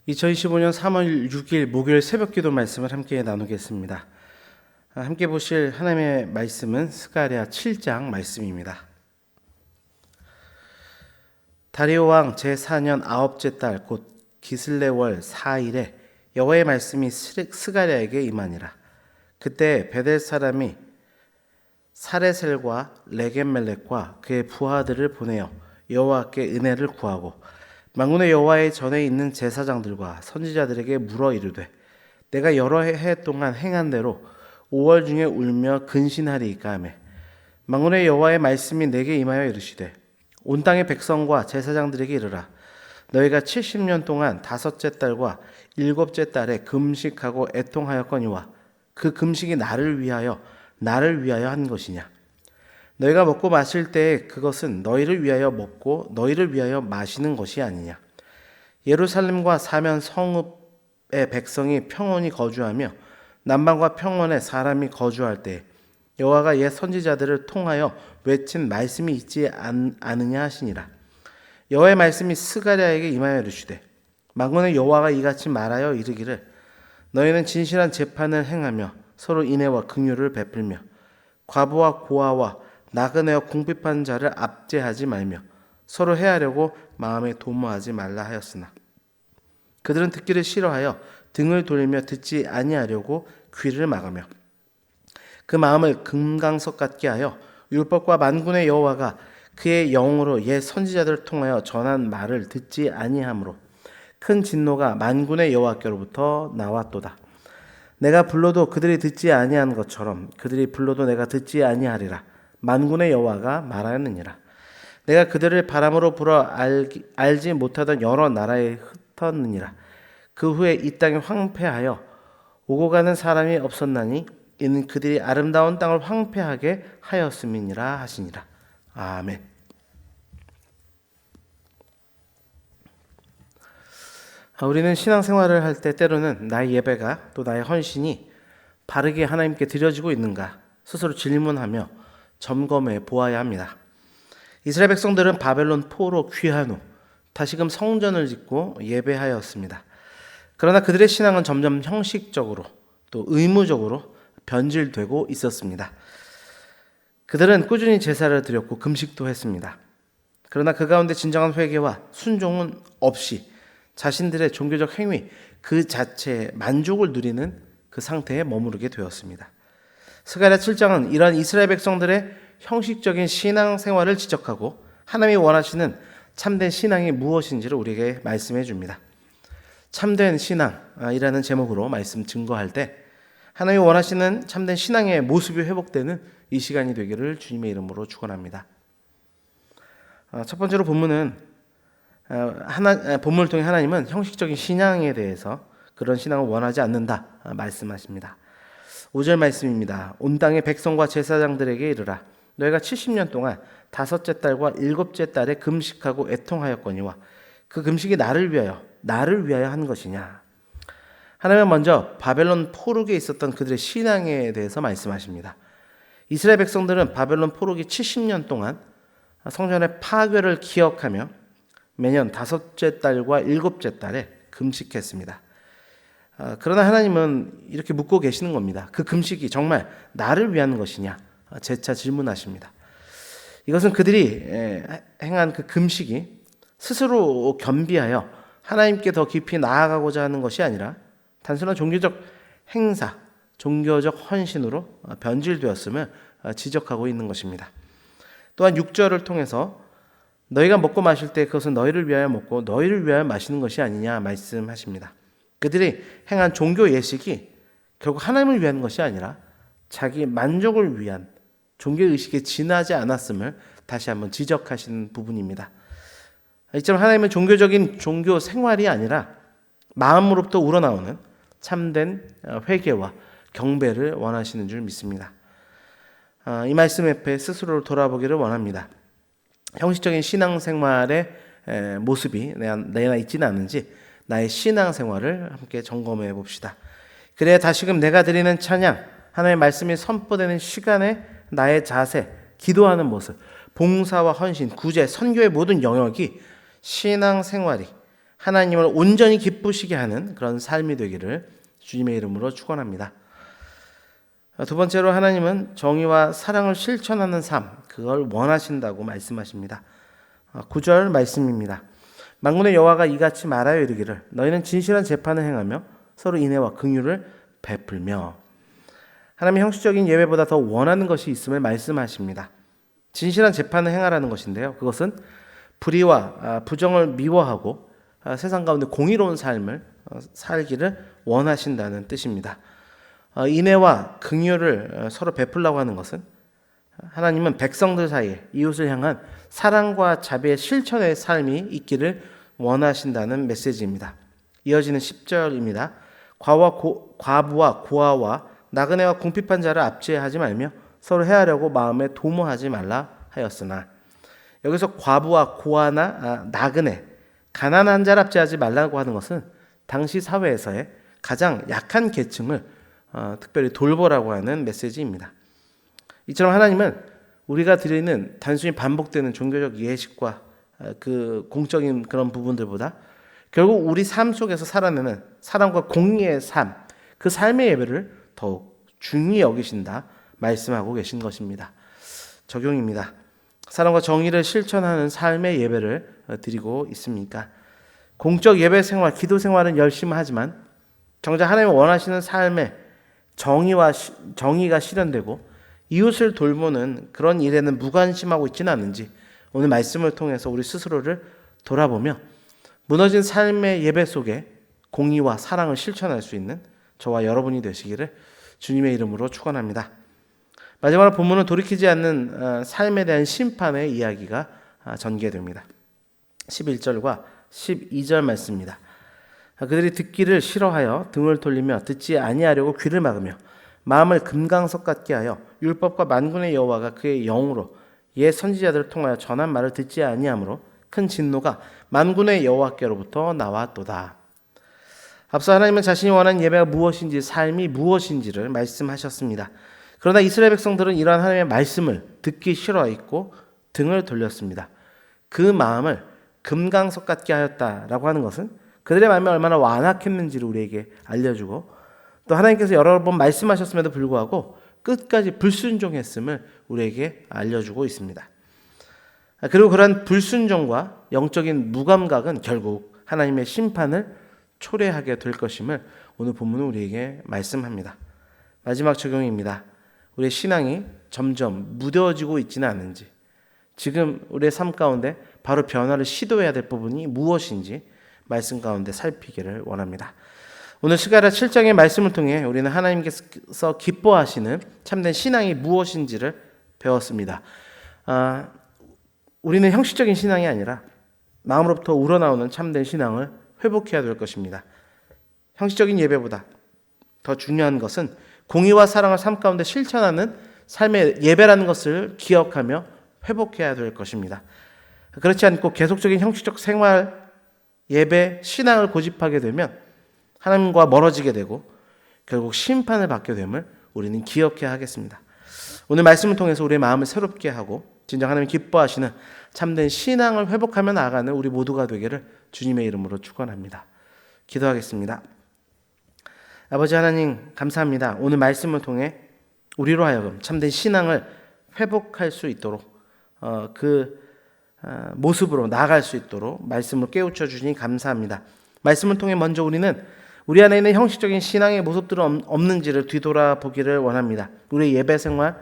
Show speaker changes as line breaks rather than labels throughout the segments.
2025년 3월 6일 목요일 새벽기도 말씀을 함께 나누겠습니다. 함께 보실 하나님의 말씀은 스가랴 7장 말씀입니다. 다리오 왕 제4년 아홉째 달 곧 기슬레월 4일에 여호와의 말씀이 스가랴에게 임하니라. 그때 베델 사람이 사레셀과 레겜멜렉과 그의 부하들을 보내어 여호와께 은혜를 구하고 만군의 여호와의 전에 있는 제사장들과 선지자들에게 물어 이르되 내가 여러 해 동안 행한 대로 5월 중에 울며 근신하리이까 하며 만군의 여호와의 말씀이 내게 임하여 이르시되 온 땅의 백성과 제사장들에게 이르라 너희가 70년 동안 다섯째 달과 일곱째 달에 금식하고 애통하였거니와 그 금식이 나를 위하여 한 것이냐. 너희가 먹고 마실 때에 그것은 너희를 위하여 먹고 너희를 위하여 마시는 것이 아니냐. 예루살렘과 사면 성읍의 백성이 평온히 거주하며 남방과 평원에 사람이 거주할 때 여호와가 옛 선지자들을 통하여 외친 말씀이 있지 않으냐 하시니라. 여호와의 말씀이 스가랴에게 임하여 이르시되 만군의 여호와가 이같이 말하여 이르기를 너희는 진실한 재판을 행하며 서로 인애와 긍휼을 베풀며 과부와 고아와 나그네와 궁핍한 자를 압제하지 말며 서로 해하려고 마음에 도모하지 말라 하였으나 그들은 듣기를 싫어하여 등을 돌리며 듣지 아니하려고 귀를 막으며 그 마음을 금강석 같게 하여 율법과 만군의 여호와가 그의 영으로 옛 선지자들을 통하여 전한 말을 듣지 아니하므로 큰 진노가 만군의 여호와께로부터 나왔도다. 내가 불러도 그들이 듣지 아니한 것처럼 그들이 불러도 내가 듣지 아니하리라. 만군의 여호와가 말하느니라. 내가 그들을 바람으로 불어 알지 못하던 여러 나라에 흩었느니라. 그 후에 이 땅이 황폐하여 오고 가는 사람이 없었나니 이는 그들이 아름다운 땅을 황폐하게 하였음이니라 하시니라. 아멘. 우리는 신앙생활을 할 때 때로는 나의 예배가 또 나의 헌신이 바르게 하나님께 드려지고 있는가 스스로 질문하며 점검해 보아야 합니다. 이스라엘 백성들은 바벨론 포로 귀환 후 다시금 성전을 짓고 예배하였습니다. 그러나 그들의 신앙은 점점 형식적으로 또 의무적으로 변질되고 있었습니다. 그들은 꾸준히 제사를 드렸고 금식도 했습니다. 그러나 그 가운데 진정한 회개와 순종은 없이 자신들의 종교적 행위 그 자체에 만족을 누리는 그 상태에 머무르게 되었습니다. 스가랴 7장은 이러한 이스라엘 백성들의 형식적인 신앙 생활을 지적하고 하나님이 원하시는 참된 신앙이 무엇인지를 우리에게 말씀해 줍니다. 참된 신앙이라는 제목으로 말씀 증거할 때 하나님이 원하시는 참된 신앙의 모습이 회복되는 이 시간이 되기를 주님의 이름으로 축원합니다. 첫 번째로 본문을 통해 하나님은 형식적인 신앙에 대해서 그런 신앙을 원하지 않는다 말씀하십니다. 5절 말씀입니다. 온 땅의 백성과 제사장들에게 이르라 너희가 70년 동안 다섯째 달과 일곱째 달에 금식하고 애통하였거니와 그 금식이 나를 위하여 한 것이냐. 하나님은 먼저 바벨론 포로기에 있었던 그들의 신앙에 대해서 말씀하십니다. 이스라엘 백성들은 바벨론 포로기 70년 동안 성전의 파괴를 기억하며 매년 다섯째 달과 일곱째 달에 금식했습니다. 그러나 하나님은 이렇게 묻고 계시는 겁니다. 그 금식이 정말 나를 위한 것이냐? 재차 질문하십니다. 이것은 그들이 행한 그 금식이 스스로 겸비하여 하나님께 더 깊이 나아가고자 하는 것이 아니라 단순한 종교적 행사, 종교적 헌신으로 변질되었음을 지적하고 있는 것입니다. 또한 6절을 통해서 너희가 먹고 마실 때 그것은 너희를 위하여 먹고 너희를 위하여 마시는 것이 아니냐 말씀하십니다. 그들이 행한 종교 예식이 결국 하나님을 위한 것이 아니라 자기 만족을 위한 종교의식에 지나지 않았음을 다시 한번 지적하시는 부분입니다. 이처럼 하나님은 종교적인 종교 생활이 아니라 마음으로부터 우러나오는 참된 회개와 경배를 원하시는 줄 믿습니다. 이 말씀 앞에 스스로를 돌아보기를 원합니다. 형식적인 신앙생활의 모습이 내 안에 있지는 않은지 나의 신앙생활을 함께 점검해 봅시다. 그래야 다시금 내가 드리는 찬양, 하나님의 말씀이 선포되는 시간에 나의 자세, 기도하는 모습, 봉사와 헌신, 구제, 선교의 모든 영역이 신앙생활이 하나님을 온전히 기쁘시게 하는 그런 삶이 되기를 주님의 이름으로 축원합니다. 두 번째로 하나님은 정의와 사랑을 실천하는 삶, 그걸 원하신다고 말씀하십니다. 9절 말씀입니다. 만군의 여호와가 이같이 말하여 이르기를 너희는 진실한 재판을 행하며 서로 인애와 긍휼을 베풀며. 하나님의 형식적인 예배보다 더 원하는 것이 있음을 말씀하십니다. 진실한 재판을 행하라는 것인데요. 그것은 불의와 부정을 미워하고 세상 가운데 공의로운 삶을 살기를 원하신다는 뜻입니다. 인애와 긍휼을 서로 베풀라고 하는 것은 하나님은 백성들 사이에 이웃을 향한 사랑과 자비의 실천의 삶이 있기를 원하신다는 메시지입니다. 이어지는 10절입니다. 과부와 고아와 나그네와 궁핍한 자를 압제하지 말며 서로 해하려고 마음에 도모하지 말라 하였으나, 여기서 과부와 고아나 나그네, 가난한 자를 압제하지 말라고 하는 것은 당시 사회에서의 가장 약한 계층을 특별히 돌보라고 하는 메시지입니다. 이처럼 하나님은 우리가 드리는 단순히 반복되는 종교적 예식과 그 공적인 그런 부분들보다 결국 우리 삶 속에서 살아내는 사랑과 공의의 삶, 그 삶의 예배를 더욱 중히 여기신다 말씀하고 계신 것입니다. 적용입니다. 사랑과 정의를 실천하는 삶의 예배를 드리고 있습니까? 공적 예배 생활, 기도 생활은 열심히 하지만 정작 하나님이 원하시는 삶의 정의가 실현되고 이웃을 돌보는 그런 일에는 무관심하고 있지는 않은지 오늘 말씀을 통해서 우리 스스로를 돌아보며 무너진 삶의 예배 속에 공의와 사랑을 실천할 수 있는 저와 여러분이 되시기를 주님의 이름으로 축원합니다. 마지막으로 본문은 돌이키지 않는 삶에 대한 심판의 이야기가 전개됩니다. 11절과 12절 말씀입니다. 그들이 듣기를 싫어하여 등을 돌리며 듣지 아니하려고 귀를 막으며 마음을 금강석 같게 하여 율법과 만군의 여호와가 그의 영으로 옛 선지자들을 통하여 전한 말을 듣지 아니하므로 큰 진노가 만군의 여호와께로부터 나왔도다. 앞서 하나님은 자신이 원하는 예배가 무엇인지, 삶이 무엇인지를 말씀하셨습니다. 그러나 이스라엘 백성들은 이러한 하나님의 말씀을 듣기 싫어했고 등을 돌렸습니다. 그 마음을 금강석 같게 하였다라고 하는 것은 그들의 마음이 얼마나 완악했는지를 우리에게 알려주고, 또 하나님께서 여러 번 말씀하셨음에도 불구하고 끝까지 불순종했음을 우리에게 알려주고 있습니다. 그리고 그러한 불순종과 영적인 무감각은 결국 하나님의 심판을 초래하게 될 것임을 오늘 본문은 우리에게 말씀합니다. 마지막 적용입니다. 우리의 신앙이 점점 무뎌지고 있지는 않은지, 지금 우리의 삶 가운데 바로 변화를 시도해야 될 부분이 무엇인지 말씀 가운데 살피기를 원합니다. 오늘 스가랴 7장의 말씀을 통해 우리는 하나님께서 기뻐하시는 참된 신앙이 무엇인지를 배웠습니다. 우리는 형식적인 신앙이 아니라 마음으로부터 우러나오는 참된 신앙을 회복해야 될 것입니다. 형식적인 예배보다 더 중요한 것은 공의와 사랑을 삶 가운데 실천하는 삶의 예배라는 것을 기억하며 회복해야 될 것입니다. 그렇지 않고 계속적인 형식적 생활, 예배, 신앙을 고집하게 되면 하나님과 멀어지게 되고 결국 심판을 받게 됨을 우리는 기억해야 하겠습니다. 오늘 말씀을 통해서 우리의 마음을 새롭게 하고 진정 하나님 기뻐하시는 참된 신앙을 회복하며 나아가는 우리 모두가 되기를 주님의 이름으로 축원합니다. 기도하겠습니다. 아버지 하나님 감사합니다. 오늘 말씀을 통해 우리로 하여금 참된 신앙을 회복할 수 있도록 모습으로 나아갈 수 있도록 말씀을 깨우쳐 주시니 감사합니다. 말씀을 통해 먼저 우리는 우리 안에 있는 형식적인 신앙의 모습들은 없는지를 뒤돌아보기를 원합니다. 우리의 예배 생활,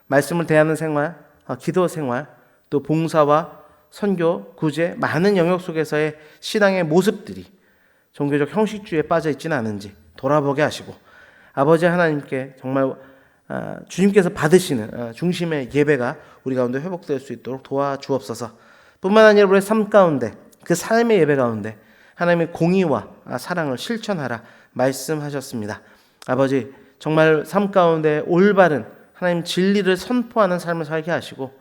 말씀을 대하는 생활, 기도 생활, 또 봉사와 선교, 구제, 많은 영역 속에서의 신앙의 모습들이 종교적 형식주의에 빠져 있지는 않은지 돌아보게 하시고, 아버지 하나님께 정말 주님께서 받으시는 중심의 예배가 우리 가운데 회복될 수 있도록 도와주옵소서. 뿐만 아니라 우리의 삶 가운데, 그 삶의 예배 가운데 하나님의 공의와 사랑을 실천하라 말씀하셨습니다. 아버지 정말 삶 가운데 올바른 하나님 진리를 선포하는 삶을 살게 하시고,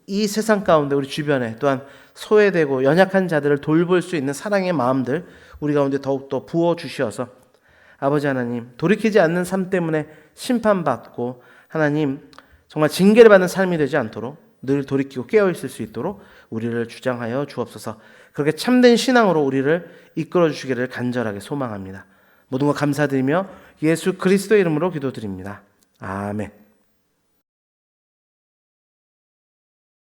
이 세상 가운데 우리 주변에 또한 소외되고 연약한 자들을 돌볼 수 있는 사랑의 마음들 우리 가운데 더욱더 부어주셔서 아버지 하나님 돌이키지 않는 삶 때문에 심판받고 하나님 정말 징계를 받는 삶이 되지 않도록 늘 돌이키고 깨어있을 수 있도록 우리를 주장하여 주옵소서. 그렇게 참된 신앙으로 우리를 이끌어 주시기를 간절하게 소망합니다. 모든 것 감사드리며 예수 그리스도의 이름으로 기도드립니다. 아멘.